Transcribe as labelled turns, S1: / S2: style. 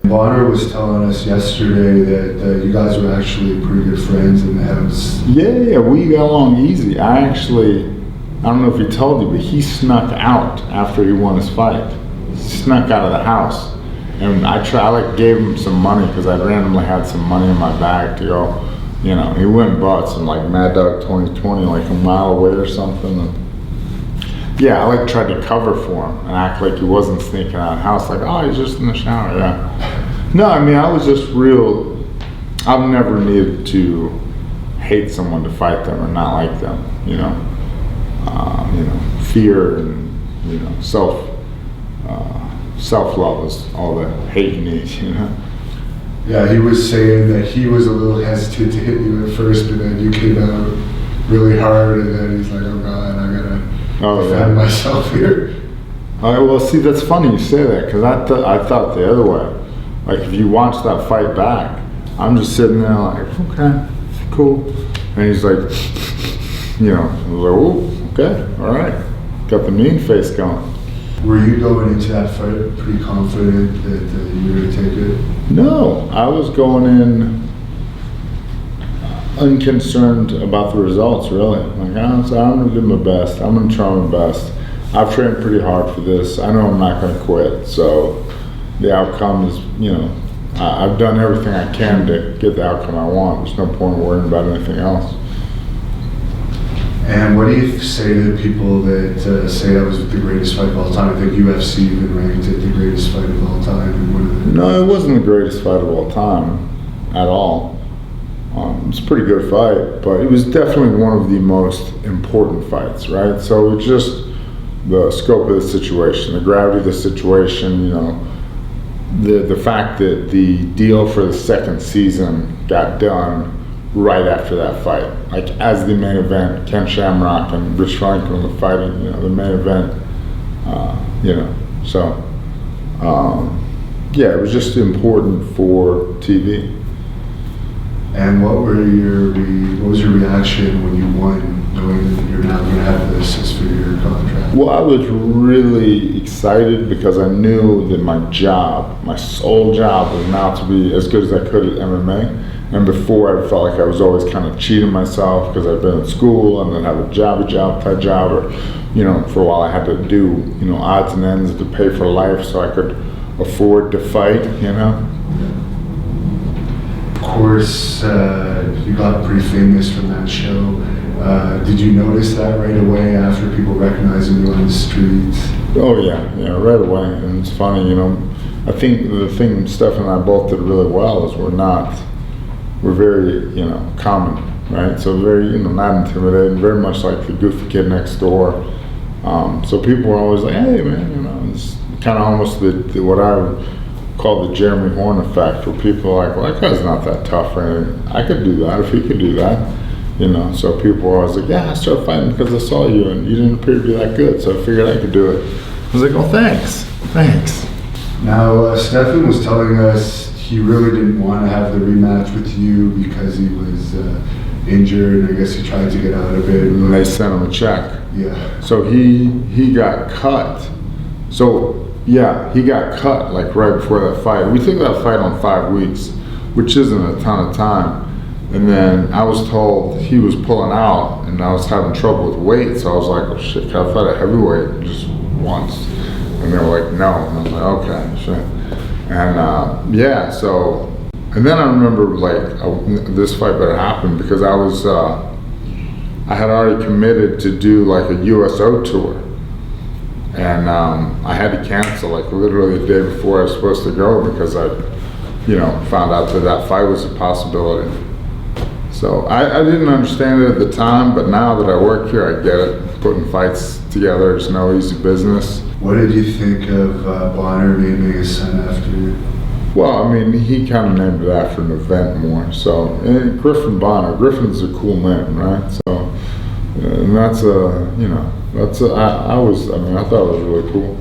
S1: Bonnar was telling us yesterday that you guys were actually pretty good friends in the house.
S2: Yeah, we got along easy. I don't know if he told you, but he snuck out after he won his fight. He snuck out of the house. And I gave him some money because I randomly had some money in my bag to go, he went and bought some like Mad Dog 2020 like a mile away or something. And yeah, I tried to cover for him and act like he wasn't sneaking out of the house, like, oh, he's just in the shower, yeah. No, I mean, I was just I've never needed to hate someone to fight them or not like them, fear and, self-love is all the hate you need,
S1: Yeah, he was saying that he was a little hesitant to hit you at first, but then you came out really hard, and then he's like, oh God, I gotta defend myself here.
S2: All right, well, see, that's funny you say that, because I thought the other way. Like, if you watch that fight back, I'm just sitting there like, okay, cool. And he's like, I was like, oh, okay, all right. Got the mean face going.
S1: Were you going into that fight pretty confident that you were going to take it?
S2: No, I was going in unconcerned about the results, really. Like, I'm going to do my best. I'm going to try my best. I've trained pretty hard for this. I know I'm not going to quit. So the outcome is, I've done everything I can to get the outcome I want. There's no point in worrying about anything else.
S1: And what do you say to people that say that was the greatest fight of all time? I think UFC even ranked it the greatest fight of all time.
S2: No, it wasn't the greatest fight of all time at all. It's a pretty good fight, but it was definitely one of the most important fights, right? So it's just the scope of the situation, the gravity of the situation, the fact that the deal for the second season got done right after that fight, like as the main event. Ken Shamrock and Rich Franklin were fighting, the main event, so yeah, it was just important for TV.
S1: And what was your reaction when you won, knowing that you're now going to have the 6-figure contract?
S2: Well, I was really excited because I knew that my sole job was now to be as good as I could at MMA. And before, I felt like I was always kind of cheating myself because I'd been in school and then have a job, or, for a while I had to do, odds and ends to pay for life so I could afford to fight,
S1: Of course, you got pretty famous from that show. Did you notice that right away after people recognizing you on the streets?
S2: Oh yeah, right away. And it's funny, I think the thing Stephan and I both did really well is we're very, common, right? So very, not intimidating, very much like the goofy kid next door. So people were always like, hey man, it's kind of almost what I would call the Jeremy Horn effect, where people are like, well, that guy's not that tough or anything. I could do that if he could do that, So people were always like, yeah, I started fighting because I saw you and you didn't appear to be that good, so I figured I could do it. I was like, oh, thanks.
S1: Now, Stephan was telling us he really didn't want to have the rematch with you because he was injured, and I guess he tried to get out of it.
S2: And they sent him a check.
S1: Yeah.
S2: So he got cut. So yeah, he got cut like right before that fight. We took that fight on 5 weeks, which isn't a ton of time. And then I was told he was pulling out and I was having trouble with weight. So I was like, oh shit, can I fight a heavyweight just once? And they were like, no. And I was like, okay, shit. And and then I remember this fight better happen because I had already committed to do like a USO tour. And I had to cancel like literally the day before I was supposed to go because I, found out that fight was a possibility. So I didn't understand it at the time, but now that I work here, I get it. Putting fights together is no easy business.
S1: What did you think of Bonnar naming his son after you?
S2: Well, I mean, he kind of named it after an event more. So, Griffin Bonnar. Griffin's a cool name, right? So, and I thought it was really cool.